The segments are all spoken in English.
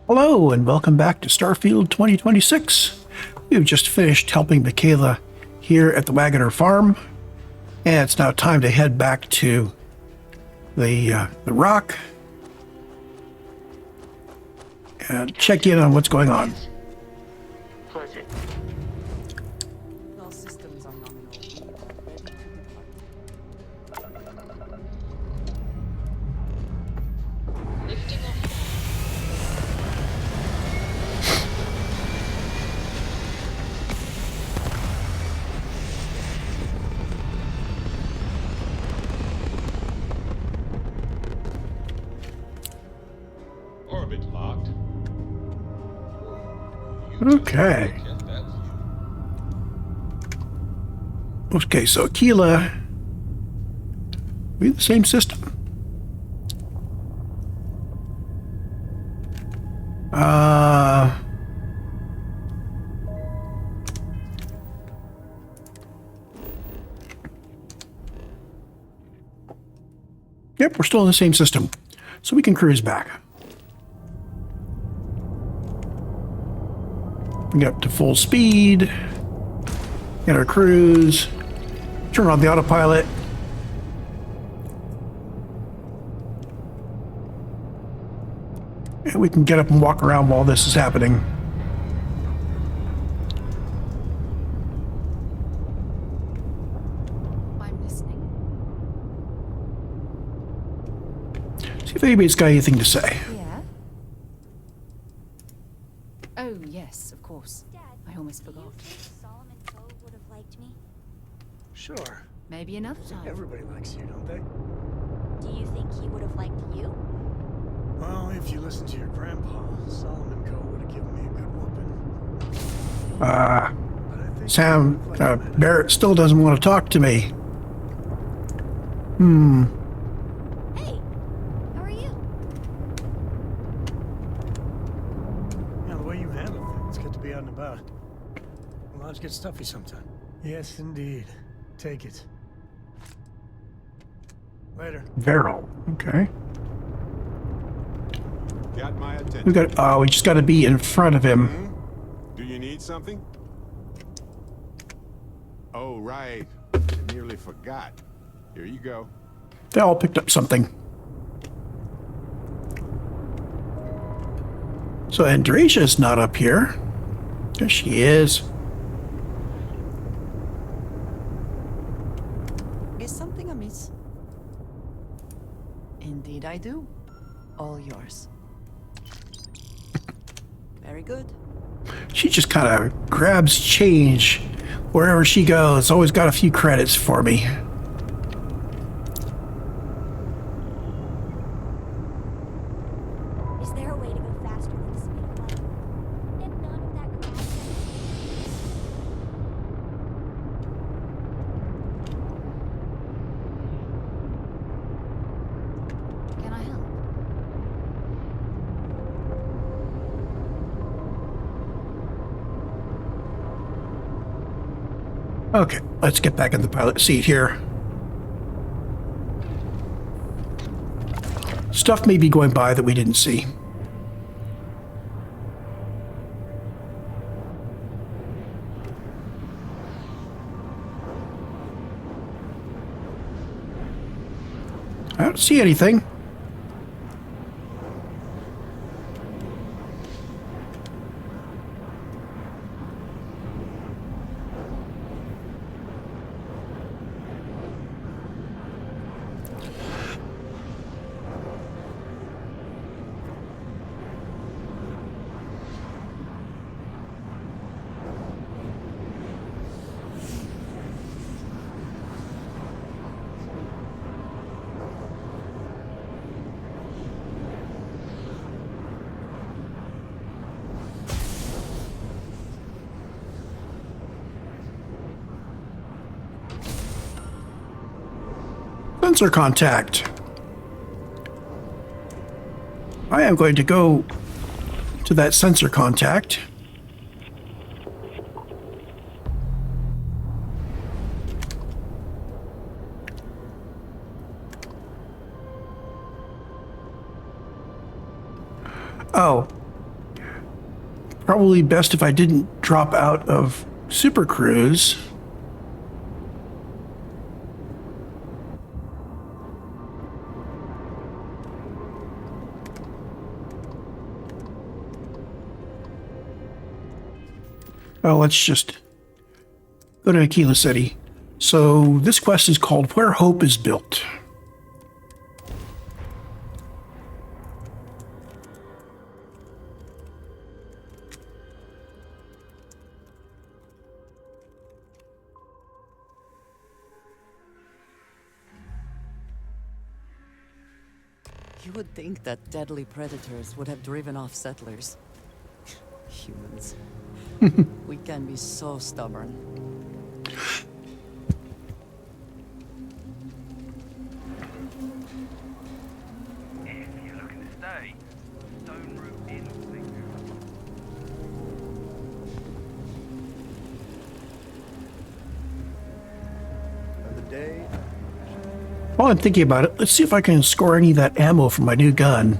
Hello and welcome back to Starfield 2026. We've just finished helping Michaela here at the Wagoner farm, and it's now time to head back to the rock and check in on what's going on. Pleasure. All systems are nominal. Ready to depart. Lifting off. Orbit locked. Okay. Okay, so Aquila, we have the same system. Yep, we're still in the same system, so we can cruise back. Get up to full speed, get our cruise, turn on the autopilot. And we can get up and walk around while this is happening. I'm listening. See if anybody's got anything to say. Yeah? Oh, yes, of course. Dad, I almost do you forgot. think Solomon Coe would have liked me? Sure. Maybe another time. Everybody likes you, don't they? Do you think he would have liked you? Well, if you listen to your grandpa, Solomon Coe would have given me a good whooping. But I think Sam, he would have liked me. Barrett still doesn't want to talk to me. Hey, how are you? Yeah, the way you handle it, it's good to be out and about. Lives get stuffy sometime. Yes, indeed. Take it. Later. Veril, okay. Got my attention. We just got to be in front of him. Do you need something? Oh, right. Nearly forgot. Here you go. They all picked up something. So Andreja's not up here. There she is. Is something amiss? Indeed I do. All yours. Very good. She just kind of grabs change wherever she goes. Always got a few credits for me. Is there a way to go faster than the speed of light? And none of that crash? Can I help? Okay, let's get back in the pilot seat here. Stuff may be going by that we didn't see. I don't see anything. Sensor contact. I am going to go to that sensor contact. Oh, Probably best if I didn't drop out of Super Cruise. Well, let's just go to Aquila City. So this quest is called Where Hope is Built. You would think that deadly predators would have driven off settlers. Humans. We can be so stubborn. If you're looking to stay, Stone Root Inn will take you. Another day. While I'm thinking about it, let's see if I can score any of that ammo from my new gun.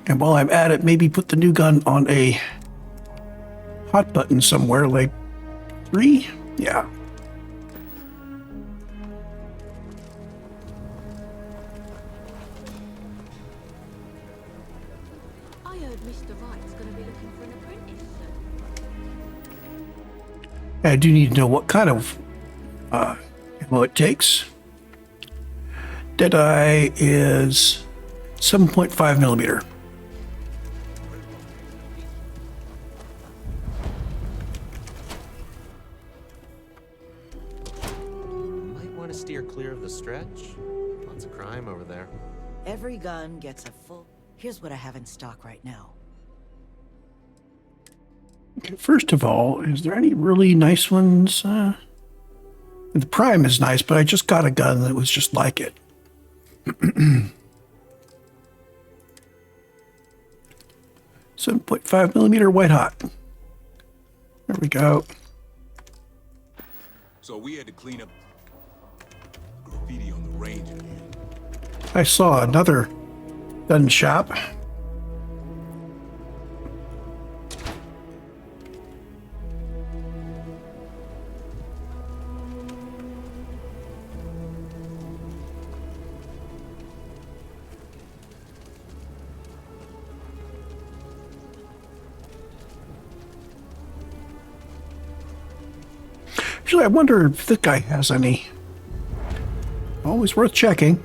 And while I'm at it, maybe put the new gun on a hot button somewhere, like 3? Yeah. I heard Mr. Wright's gonna be looking for an apprentice soon. I do need to know what kind of ammo it takes. Deadeye is 7.5 millimeter. Might want to steer clear of the stretch. Lots of crime over there. Every gun gets a full... Here's what I have in stock right now. Okay, first of all, is there any really nice ones? The Prime is nice, but I just got a gun that was just like it. 7.5 millimeter white hot. There we go. So we had to clean up graffiti on the range again. I saw another gun shop. Actually, I wonder if this guy has any. Always worth checking.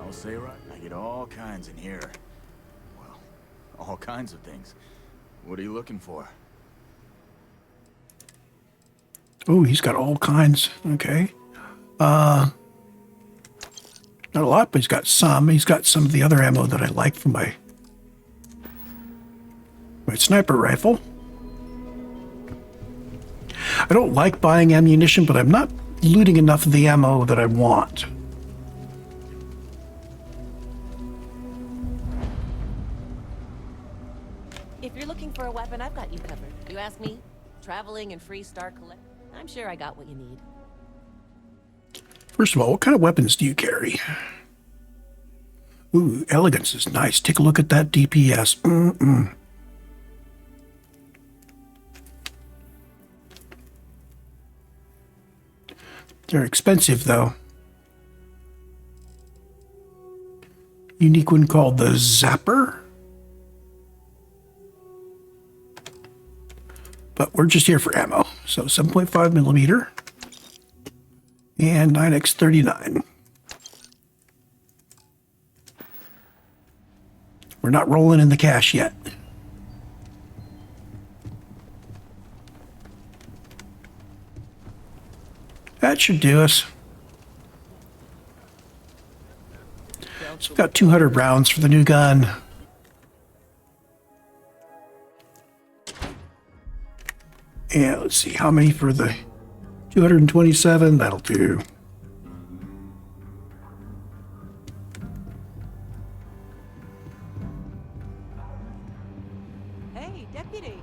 I'll say right. I get all kinds in here. Well, all kinds of things. What are you looking for? Oh, he's got all kinds. Okay. Not a lot, but he's got some. He's got some of the other ammo that I like for my sniper rifle. I don't like buying ammunition, but I'm not looting enough of the ammo that I want. If you're looking for a weapon, I've got you covered. You ask me, traveling and free Star Collect, I'm sure I got what you need. First of all, what kind of weapons do you carry? Ooh, elegance is nice. Take a look at that DPS. They're expensive, though. Unique one called the Zapper. But we're just here for ammo. So 7.5 millimeter and 9x39. We're not rolling in the cash yet. That should do us. So we've got 200 rounds for the new gun. And let's see, how many for the 227? That'll do. Hey, deputy.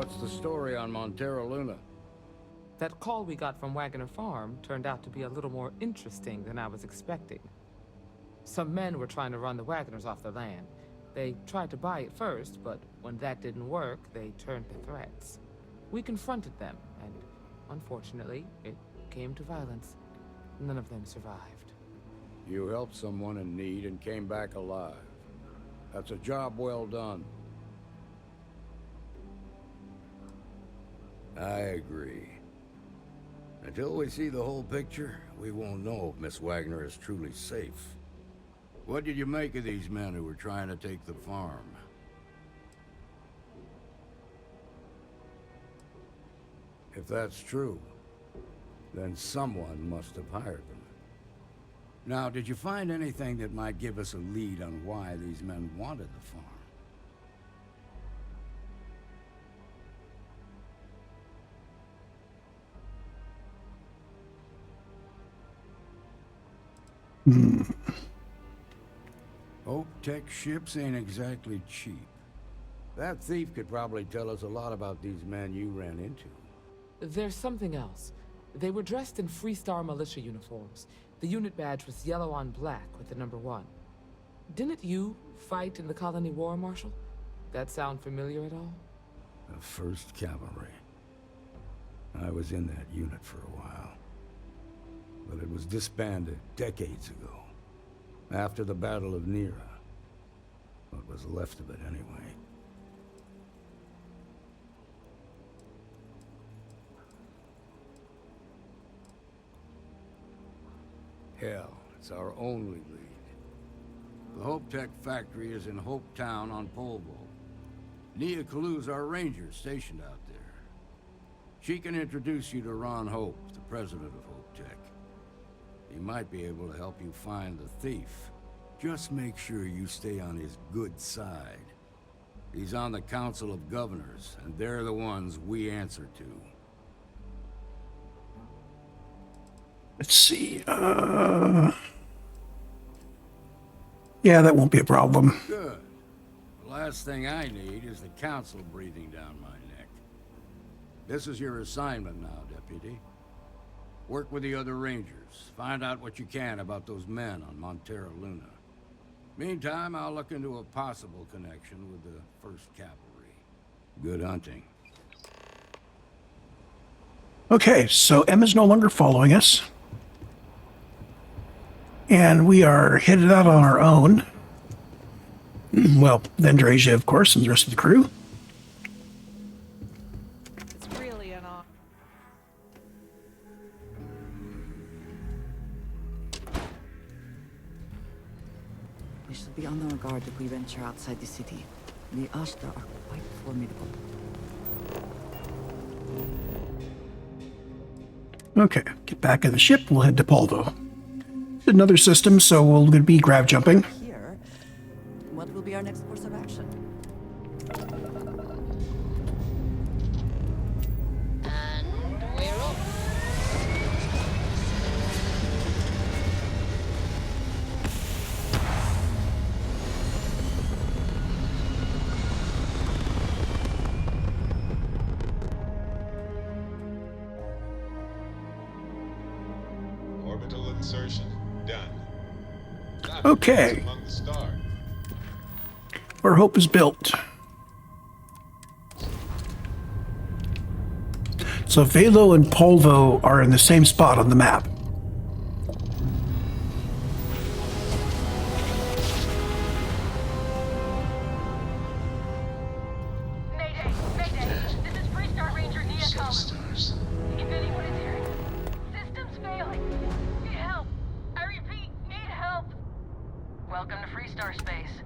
What's the story on Montero Luna? That call we got from Wagoner Farm turned out to be a little more interesting than I was expecting. Some men were trying to run the Wagoners off the land. They tried to buy it first, but when that didn't work, they turned to threats. We confronted them, and unfortunately, it came to violence. None of them survived. You helped someone in need and came back alive. That's a job well done. I agree. Until we see the whole picture, we won't know if Miss Wagner is truly safe. What did you make of these men who were trying to take the farm? If that's true, then someone must have hired them. Now, did you find anything that might give us a lead on why these men wanted the farm? Hope Tech ships ain't exactly cheap. That thief could probably tell us a lot about these men you ran into. There's something else. They were dressed in Freestar militia uniforms. The unit badge was yellow on black with the number 1. Didn't you fight in the Colony War, Marshal? That sound familiar at all? The 1st Cavalry. I was in that unit for a while. But it was disbanded decades ago. After the Battle of Nira. What was left of it, anyway. Hell, it's our only lead. The Hope Tech factory is in Hope Town on Polvo. Nia Kalu's our ranger stationed out there. She can introduce you to Ron Hope, the president of Hope Tech. He might be able to help you find the thief. Just make sure you stay on his good side. He's on the Council of Governors, and they're the ones we answer to. Let's see. Yeah, that won't be a problem. Good. The last thing I need is the Council breathing down my neck. This is your assignment now, Deputy. Work with the other Rangers. Find out what you can about those men on Montero Luna. Meantime, I'll look into a possible connection with the 1st Cavalry. Good hunting. Okay, so Emma's no longer following us. And we are headed out on our own. Well, Andreja, of course, and the rest of the crew. It's really an honor. We should be on our guard if we venture outside the city. The Ashta are quite formidable. Okay, get back in the ship. We'll head to Polvo. Another system, so we're going to be grav jumping. Here, what will be our next course of action? And we're off. Orbital insertion done. Okay. Among the stars. Where Hope is built. So Velo and Polvo are in the same spot on the map. Mayday! Mayday! This is Freestar Ranger Nia Kalu. If anyone is hearing, system's failing. Need help. I repeat, need help. Welcome to Freestar Space.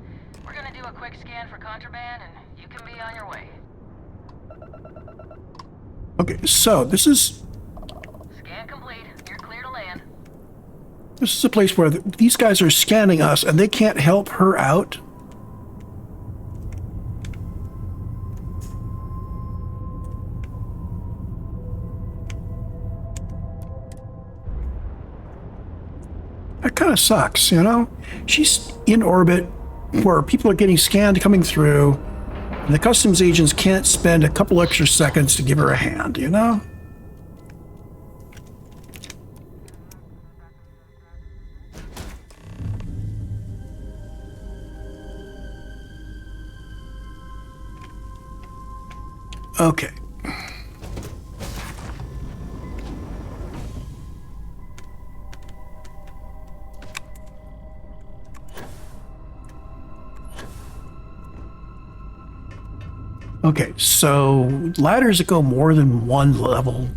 We're gonna do a quick scan for contraband, and you can be on your way. Okay, so this is Scan complete. You're clear to land. a place where these guys are scanning us and they can't help her out. That kind of sucks, you know? She's in orbit where people are getting scanned coming through. And the customs agents can't spend a couple extra seconds to give her a hand, you know? Okay. Okay, so ladders that go more than one level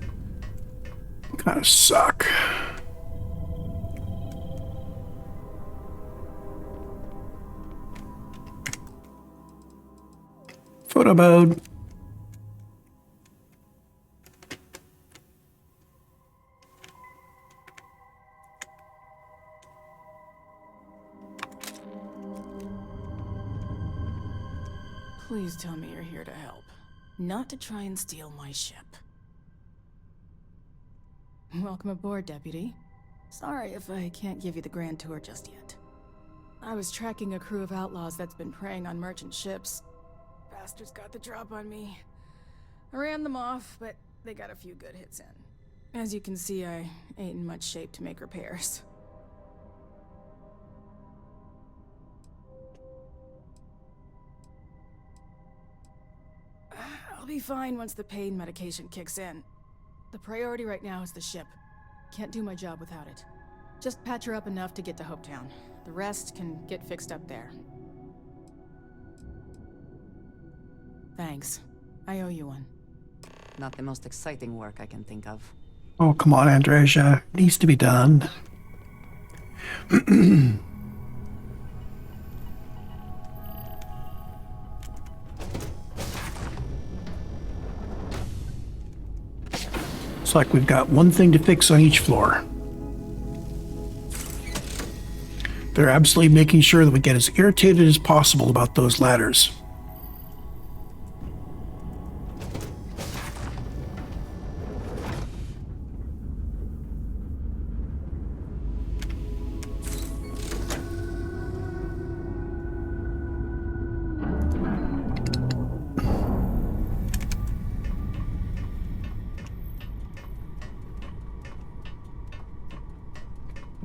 kind of suck. Photo mode. Please tell me you're here to help, not to try and steal my ship. Welcome aboard, Deputy. Sorry if I can't give you the grand tour just yet. I was tracking a crew of outlaws that's been preying on merchant ships. Bastards got the drop on me. I ran them off, but they got a few good hits in. As you can see, I ain't in much shape to make repairs. I'll be fine once the pain medication kicks in. The priority right now is the ship. Can't do my job without it. Just patch her up enough to get to Hopetown. The rest can get fixed up there. Thanks. I owe you one. Not the most exciting work I can think of. Oh, come on, Andreja. It needs to be done. It's like we've got one thing to fix on each floor. They're absolutely making sure that we get as irritated as possible about those ladders.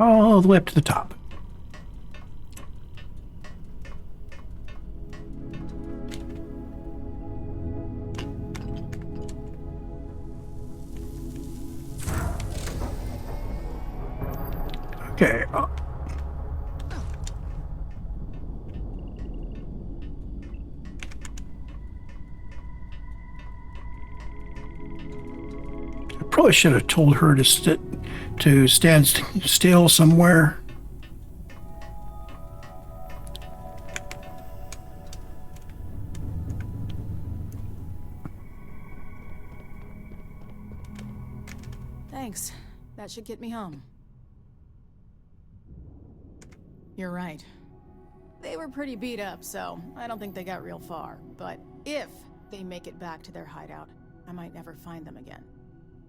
All the way up to the top. Okay. I probably should have told her to stand still somewhere. Thanks. That should get me home. You're right. They were pretty beat up, so I don't think they got real far. But if they make it back to their hideout, I might never find them again.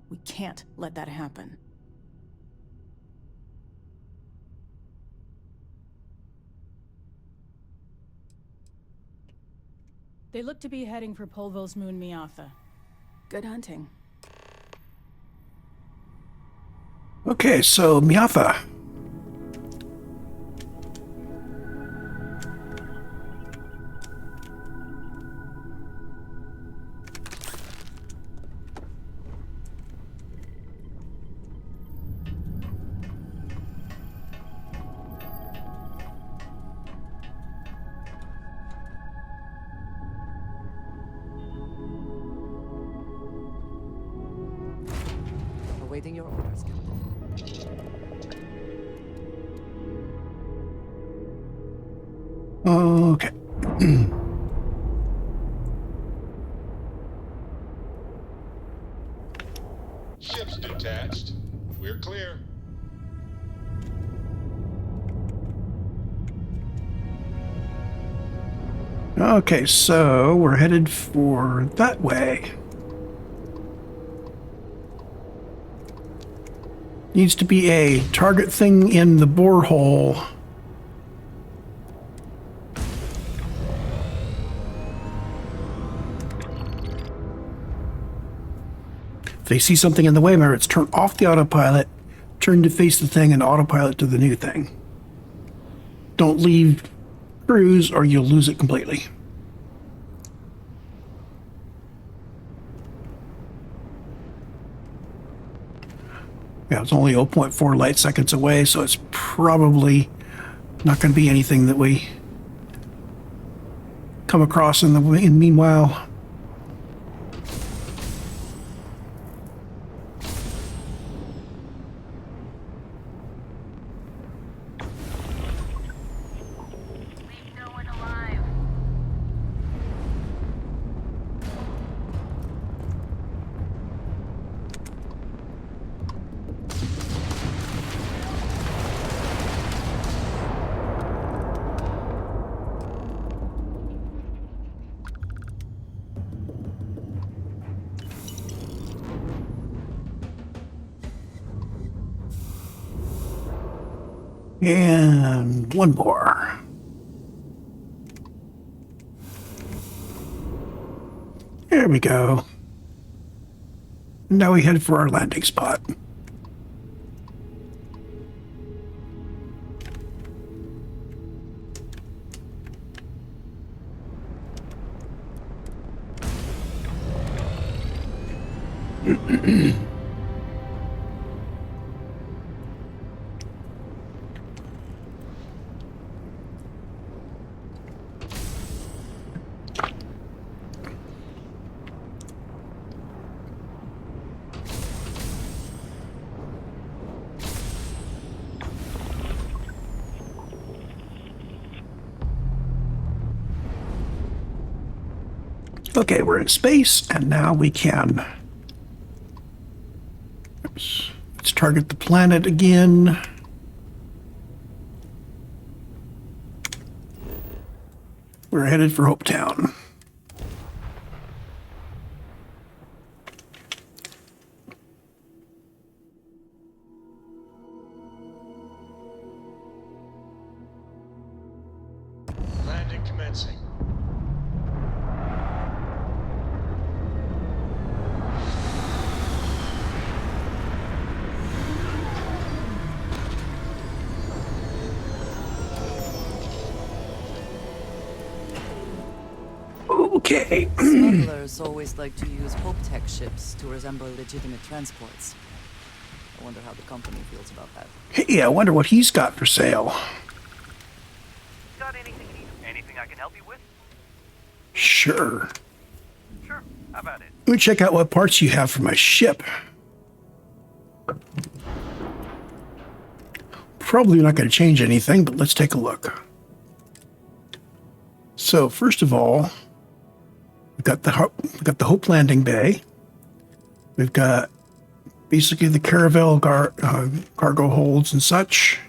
We can't let that happen. They look to be heading for Polvo's moon Miatha. Good hunting. Okay, so Miatha. Awaiting your orders, Captain. Okay. Ship's detached. We're clear. Okay, so we're headed for that way. Needs to be a target thing in the borehole. they see something in the way, remember, it's turn off the autopilot, turn to face the thing, and autopilot to the new thing. Don't leave cruise or you'll lose it completely. Yeah, it's only 0.4 light seconds away, so it's probably not going to be anything that we come across in the meanwhile. And one more. There we go. Now we head for our landing spot. Okay, we're in space, and now we can... Oops. Let's target the planet again. We're headed for Hopetown. Landing commencing. Okay. Smugglers always like to use Hope Tech ships to resemble legitimate transports. I wonder how the company feels about that. Hey, I wonder what he's got for sale. Got anything you need? Anything I can help you with? Sure. Sure. How about it? Let me check out what parts you have for my ship. Probably not going to change anything, but let's take a look. So first of all, we've got the Hope landing bay. We've got basically the caravel cargo holds and such.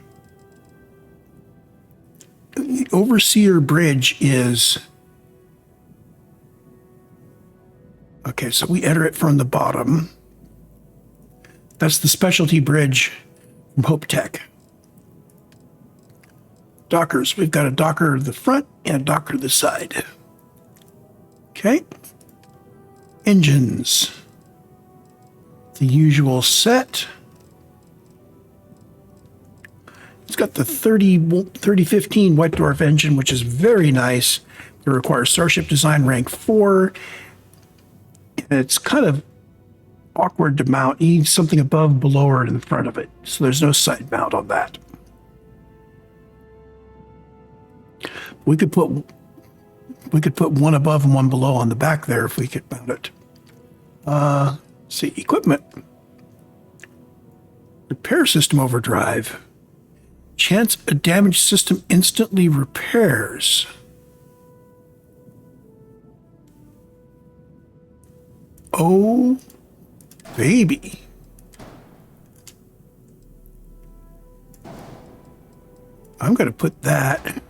The Overseer Bridge is... Okay, so we enter it from the bottom. That's the specialty bridge from Hope Tech. Dockers, we've got a docker to the front and a docker to the side. Okay. Engines. The usual set. It's got the 3015 White Dwarf engine, which is very nice. It requires Starship Design Rank 4. And it's kind of awkward to mount. You need something above, below, or in the front of it. So there's no side mount on that. We could put one above and one below on the back there if we could mount it. See, equipment. Repair system overdrive. Chance a damaged system instantly repairs. Oh, baby. I'm going to put that on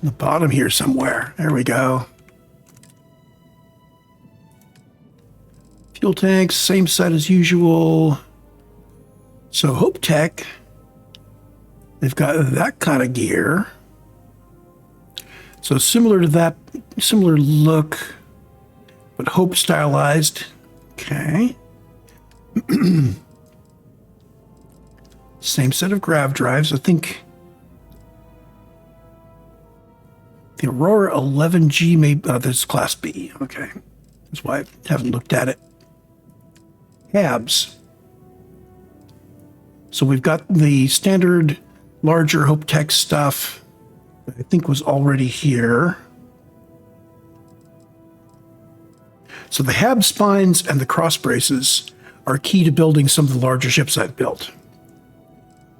the bottom here somewhere. There we go. Fuel tanks, same set as usual. So Hope Tech, they've got that kind of gear. So similar to that, similar look, but Hope stylized. Okay. Same set of grav drives. I think the Aurora 11G may... this is Class B. Okay. That's why I haven't looked at it. Cabs. So we've got the standard larger Hope Tech stuff that I think was already here. So the hab spines and the cross braces are key to building some of the larger ships I've built.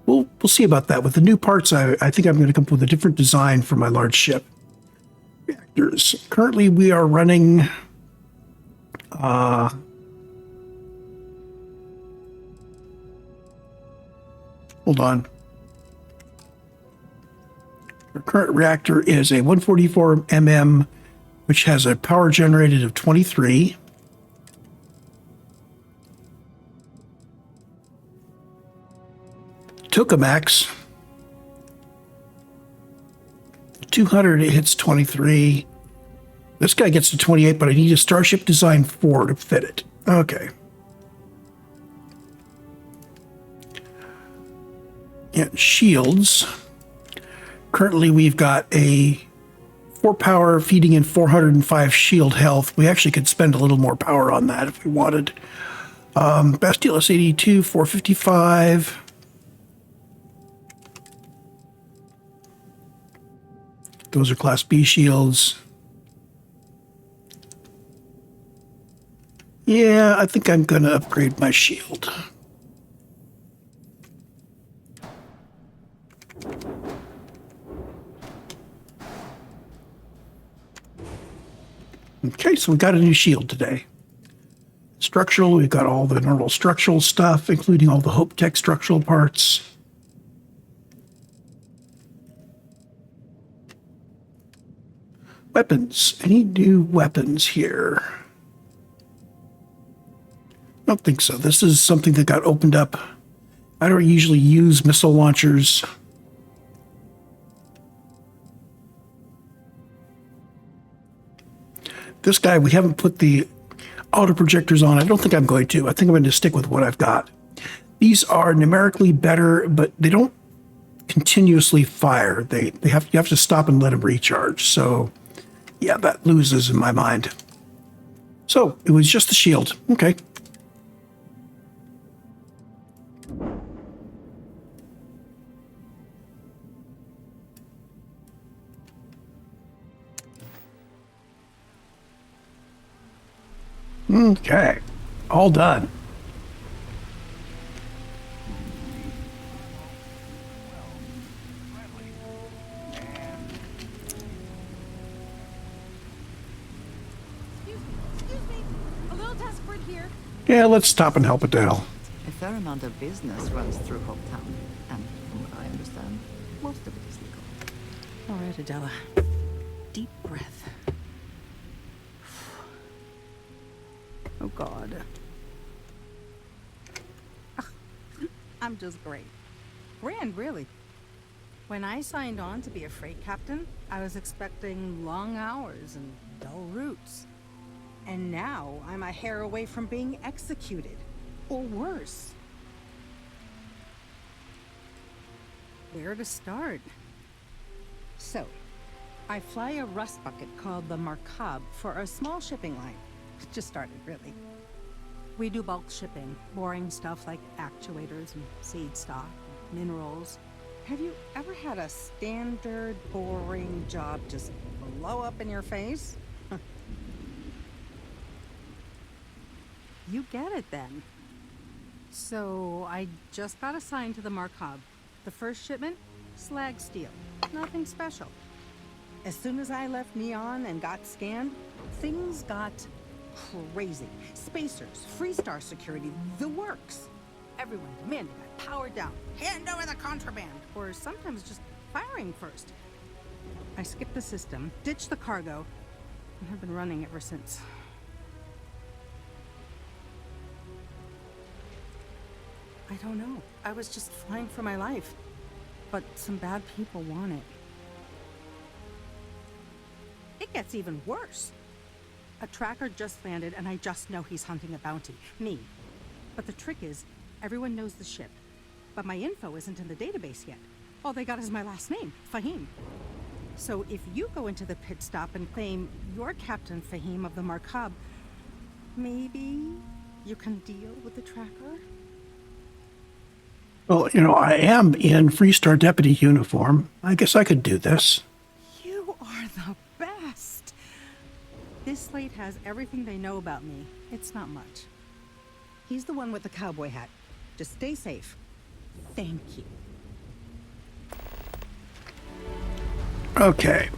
We'll see about that. With the new parts, I think I'm going to come up with a different design for my large ship. Reactors. Currently, we are running... hold on. Our current reactor is a 144 mm, which has a power generated of 23. Tokamaks. 200, it hits 23. This guy gets to 28, but I need a Starship Design 4 to fit it. Okay. And shields. Currently, we've got a 4 power feeding in 405 shield health. We actually could spend a little more power on that if we wanted. Bastille S82, 455. Those are Class B shields. Yeah, I think I'm going to upgrade my shield. Okay, so we got a new shield today. Structural, we've got all the normal structural stuff, including all the Hope Tech structural parts. Weapons. Any new weapons here? I don't think so. This is something that got opened up. I don't usually use missile launchers. This guy, we haven't put the auto projectors on. I don't think I'm going to. I think I'm going to stick with what I've got. These are numerically better, but they don't continuously fire. You have to stop and let them recharge. So, yeah, that loses in my mind. So, it was just the shield. Okay. Okay, all done. Excuse me. A little desperate here. Yeah, let's stop and help Adele. A fair amount of business runs through Hometown, and from what I understand, most of it is legal. All right, Adela. Deep breath. Oh, God. I'm just great. Grand, really. When I signed on to be a freight captain, I was expecting long hours and dull routes. And now I'm a hair away from being executed. Or worse. Where to start? So, I fly a rust bucket called the Markab for a small shipping line. Just started, really. We do bulk shipping, boring stuff like actuators and seed stock, minerals. Have you ever had a standard, boring job just blow up in your face? You get it then. So I just got assigned to the Markab. The first shipment, slag steel. Nothing special. As soon as I left Neon and got scanned, things got crazy. Spacers, Freestar security, the works. Everyone demanding I power down, hand over the contraband, or sometimes just firing first. I skipped the system, ditched the cargo, and have been running ever since. I don't know. I was just flying for my life. But some bad people want it. It gets even worse. A tracker just landed, and I just know he's hunting a bounty. Me. But the trick is, everyone knows the ship. But my info isn't in the database yet. All they got is my last name, Fahim. So if you go into the pit stop and claim you're Captain Fahim of the Markab, maybe you can deal with the tracker? Well, you know, I am in Freestar Deputy uniform. I guess I could do this. You are the best! This slate has everything they know about me. It's not much. He's the one with the cowboy hat. Just stay safe. Thank you. Okay.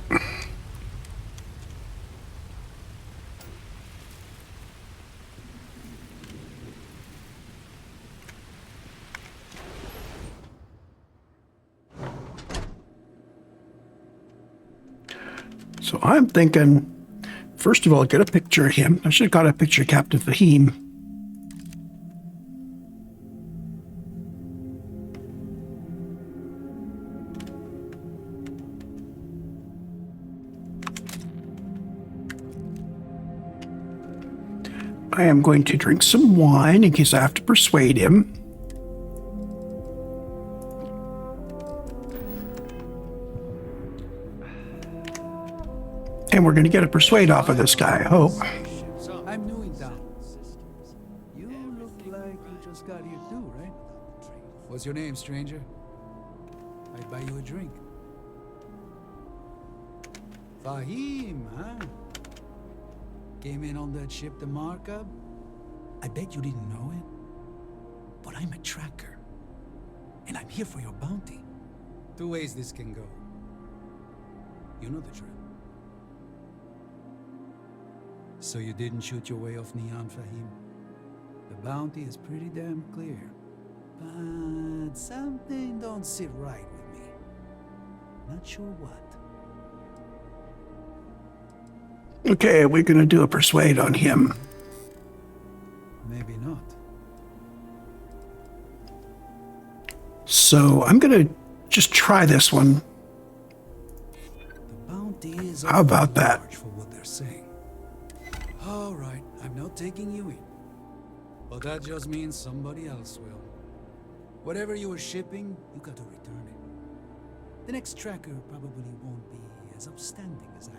So I'm thinking, first of all, get a picture of him. I should have got a picture of Captain Fahim. I am going to drink some wine in case I have to persuade him. And we're going to get a persuade off of this guy, I hope. I'm new in town. You look like you just got here too, right? What's your name, stranger? I'd buy you a drink. Fahim, huh? Came in on that ship, the Markab? I bet you didn't know it. But I'm a tracker. And I'm here for your bounty. Two ways this can go. You know the drill. So you didn't shoot your way off Neon, Fahim? The bounty is pretty damn clear. But something don't sit right with me. Not sure what. Okay, we're going to do a persuade on him. Maybe not. So I'm going to just try this one. The bounty is How about that? for what they're saying. All right, I'm not taking you in. But that just means somebody else will. Whatever you were shipping, you got to return it. The next tracker probably won't be as upstanding as I am.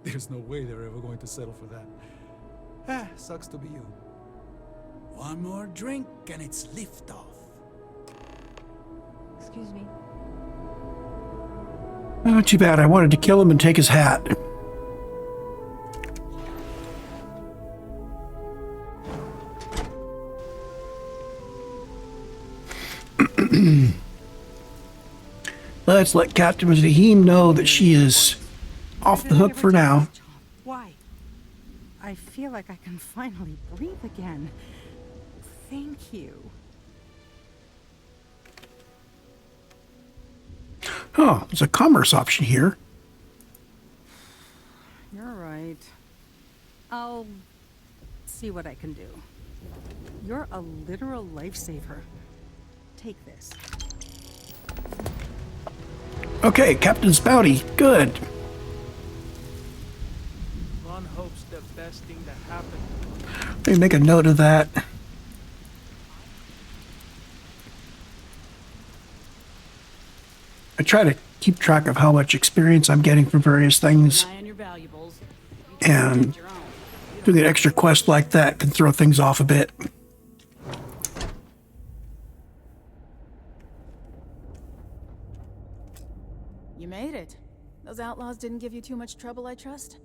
There's no way they're ever going to settle for that. Ah, sucks to be you. One more drink and it's liftoff. Excuse me. Oh, too bad. I wanted to kill him and take his hat. Let's let Captain Fahim know that she is off the hook for now. Why? I feel like I can finally breathe again. Thank you. Oh, there's a commerce option here. You're right. I'll see what I can do. You're a literal lifesaver. Take this. Okay, Captain's bounty. Good. One hopes the best thing that happened. Let me make a note of that. I try to keep track of how much experience I'm getting from various things. And doing an extra quest like that can throw things off a bit. You made it. Those outlaws didn't give you too much trouble, I trust?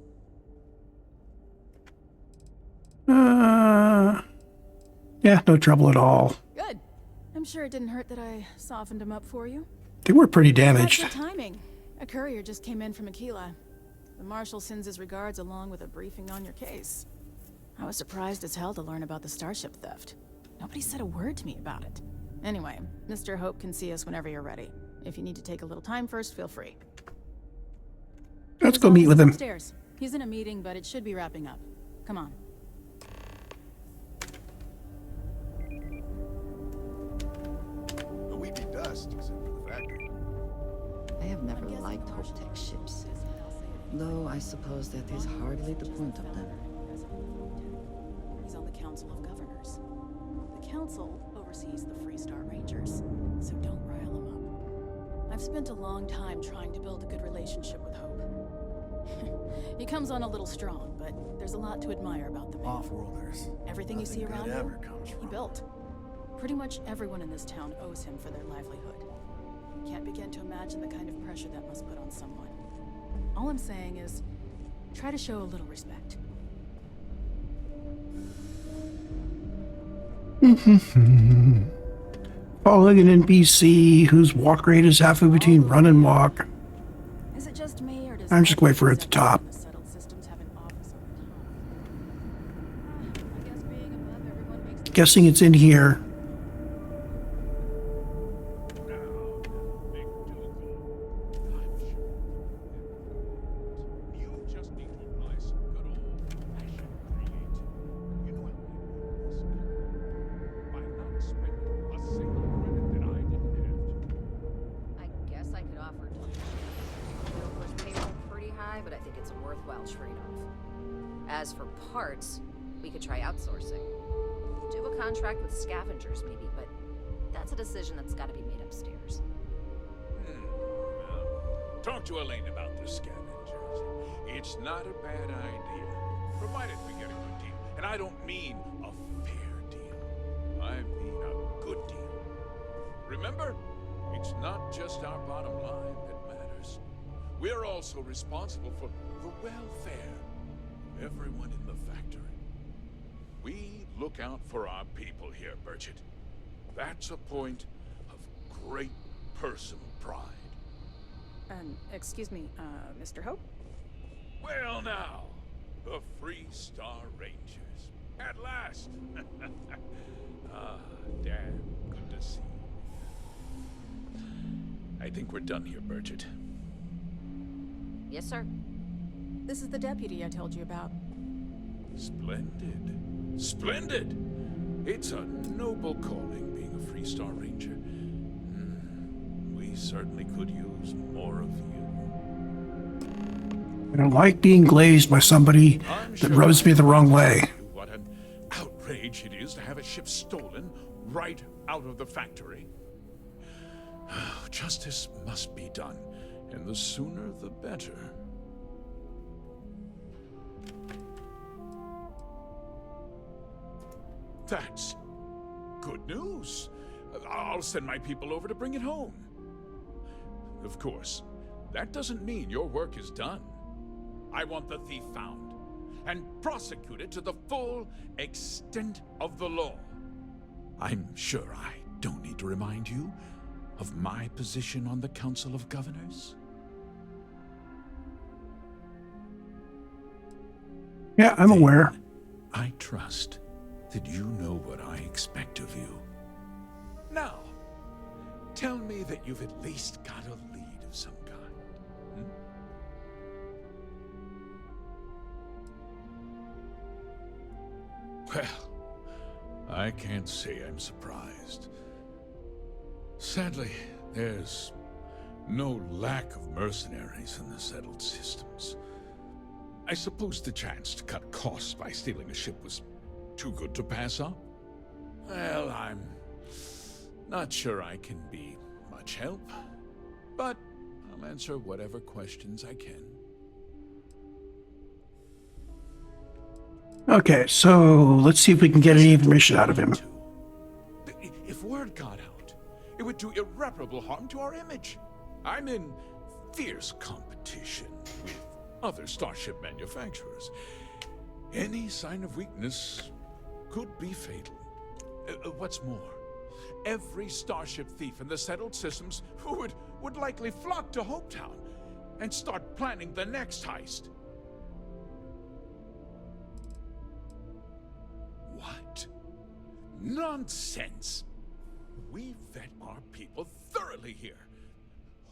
Yeah, no trouble at all. Good. I'm sure it didn't hurt that I softened them up for you. They were pretty damaged. That's good timing. A courier just came in from Aquila. The Marshal sends his regards along with a briefing on your case. I was surprised as hell to learn about the starship theft. Nobody said a word to me about it. Anyway, Mr. Hope can see us whenever you're ready. If you need to take a little time first, feel free. Let's go meet with him. Upstairs. He's in a meeting, but it should be wrapping up. Come on. But we'd be dust except for the factory. I have never liked liked Hope Tech ships. Though I suppose that is hardly the point of them. He's on the Council of Governors. The Council oversees the Freestar Rangers, so don't rile him up. I've spent a long time trying to build a good relationship with Hope. He comes on a little strong, but there's a lot to admire about the man. Off-worlders. Everything you see Nothing around good him, ever comes he from built. Pretty much everyone in this town owes him for their livelihood. Can't begin to imagine the kind of pressure that must put on someone. All I'm saying is, try to show a little respect. Following an NPC whose walk rate is halfway between run and walk. Is it just me, or does I'm just waiting for it at the top. settled systems have an office on the top? I guess being above everyone makes Guessing it's in here. I guess I could offer to. Of course, payroll pretty high, but I think it's a worthwhile trade-off. As for parts, we could try outsourcing. Do a contract with scavengers, maybe, but that's a decision that's got to be made upstairs. Talk to Elaine about the scavengers. It's not a bad idea, provided we get a good deal. And I don't mean a fair deal. I mean a good deal. Remember, it's not just our bottom line that matters. We're also responsible for the welfare of everyone in the factory. We look out for our people here, Bridget. That's a point of great personal pride. Excuse me, Mr. Hope? Well now, the Freestar Rangers. At last! Ah, damn, good to see you. I think we're done here, Bridget. Yes, sir. This is the deputy I told you about. Splendid. Splendid! It's a noble calling, being a Freestar Ranger. We certainly could use more of you. I don't like being glazed by somebody that rubs me the wrong way. What an outrage it is to have a ship stolen right out of the factory. Justice must be done, and the sooner the better. That's good news. I'll send my people over to bring it home. Of course, that doesn't mean your work is done. I want the thief found and prosecuted to the full extent of the law. I'm sure I don't need to remind you of my position on the Council of Governors. Yeah, I'm aware. I trust that you know what I expect of you. Now, tell me that you've at least got a lead of some kind. Well, I can't say I'm surprised. Sadly, there's no lack of mercenaries in the settled systems. I suppose the chance to cut costs by stealing a ship was too good to pass up? Well, I'm not sure I can be much help, but I'll answer whatever questions I can. Okay, so let's see if we can get any information out of him. If word got out, it would do irreparable harm to our image. I'm in fierce competition with other starship manufacturers. Any sign of weakness could be fatal. What's more, every starship thief in the settled systems would likely flock to Hopetown and start planning the next heist. What? Nonsense! We vet our people thoroughly here.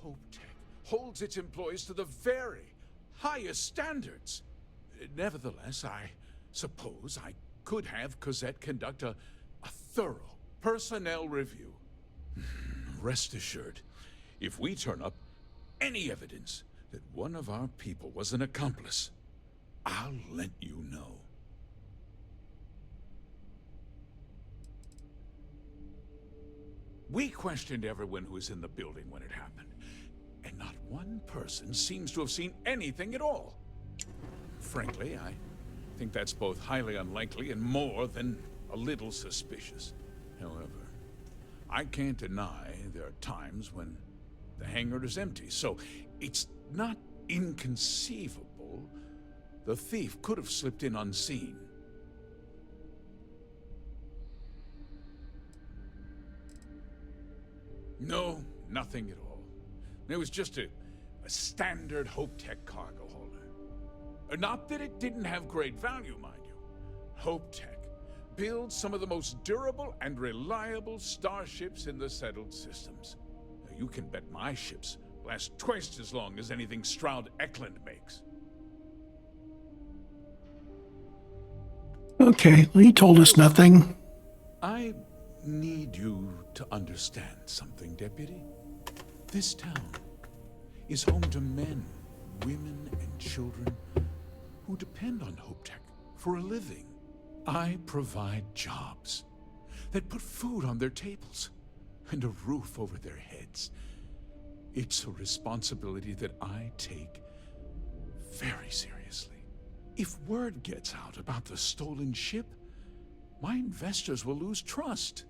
HopeTech holds its employees to the very highest standards. Nevertheless, I suppose I could have Cosette conduct a thorough personnel review. Rest assured, if we turn up any evidence that one of our people was an accomplice, I'll let you know. We questioned everyone who was in the building when it happened, and not one person seems to have seen anything at all. Frankly, I think that's both highly unlikely and more than a little suspicious. However, I can't deny there are times when the hangar is empty, so it's not inconceivable the thief could have slipped in unseen. No, nothing at all. It was just a standard HopeTech cargo holder. Not that it didn't have great value, mind you. HopeTech builds some of the most durable and reliable starships in the settled systems. Now, you can bet my ships last twice as long as anything Stroud Eklund makes. Okay, well, he told us nothing. I need you to understand something, Deputy. This town is home to men, women, and children who depend on HopeTech for a living. I provide jobs that put food on their tables and a roof over their heads. It's a responsibility that I take very seriously. If word gets out about the stolen ship, my investors will lose trust,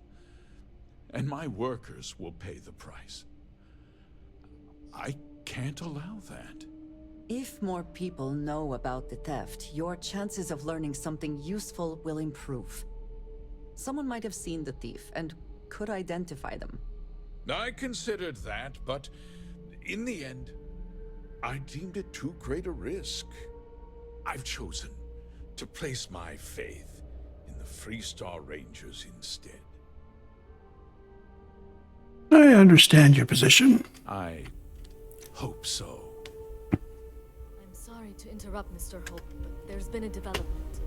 and my workers will pay the price. I can't allow that. If more people know about the theft, your chances of learning something useful will improve. Someone might have seen the thief and could identify them. I considered that, but in the end, I deemed it too great a risk. I've chosen to place my faith in the Freestar Rangers instead. I understand your position. I hope so. I'm sorry to interrupt, Mr. Hope, but there's been a development.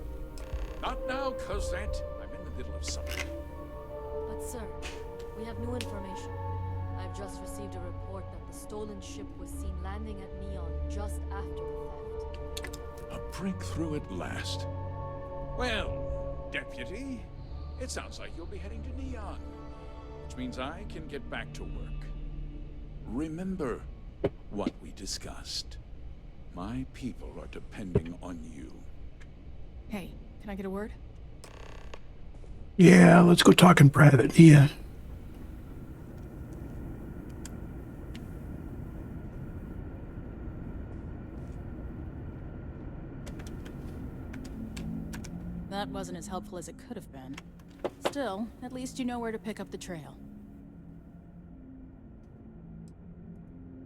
Not now, Cosette. I'm in the middle of something. But sir, we have new information. I've just received a report that the stolen ship was seen landing at Neon just after the theft. A breakthrough at last. Well, Deputy, it sounds like you'll be heading to Neon, which means I can get back to work. Remember what we discussed. My people are depending on you. Hey, can I get a word? Yeah, let's go talk in private. Yeah. That wasn't as helpful as it could have been. Still, at least you know where to pick up the trail.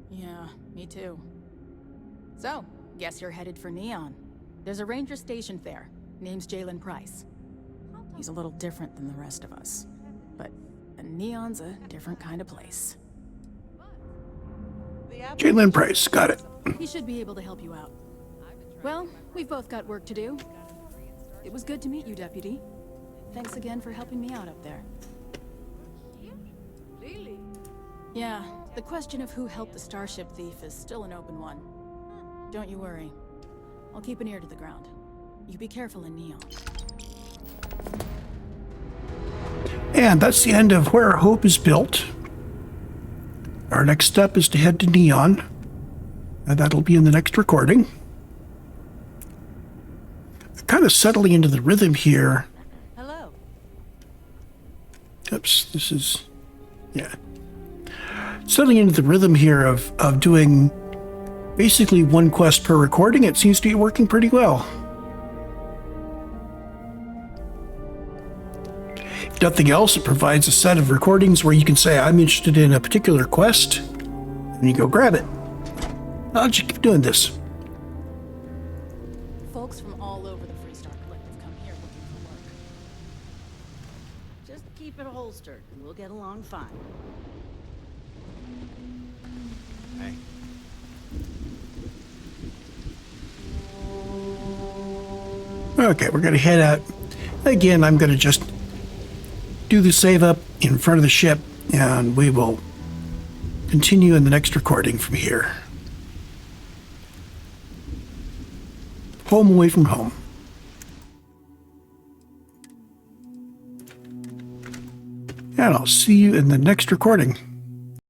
Yeah, me too. So, guess you're headed for Neon. There's a ranger stationed there. Name's Jalen Price. He's a little different than the rest of us. But Neon's a different kind of place. Jalen Price, got it. He should be able to help you out. Well, we've both got work to do. It was good to meet you, Deputy. Thanks again for helping me out up there. Really? Yeah, the question of who helped the starship thief is still an open one. Don't you worry. I'll keep an ear to the ground. You be careful in Neon. And that's the end of Where Hope is Built. Our next step is to head to Neon, and that'll be in the next recording. Kind of settling into the rhythm here. Hello. Oops, this is... yeah. Settling into the rhythm here of doing basically one quest per recording. It seems to be working pretty well. If nothing else, it provides a set of recordings where you can say, I'm interested in a particular quest, and you go grab it. I'll just keep doing this. Folks from all over the Freestar Collective come here looking for work. Just keep it holstered, and we'll get along fine. Hey. Okay, we're going to head out. Again, I'm going to just do the save up in front of the ship, and we will continue in the next recording from here. Home away from home. And I'll see you in the next recording.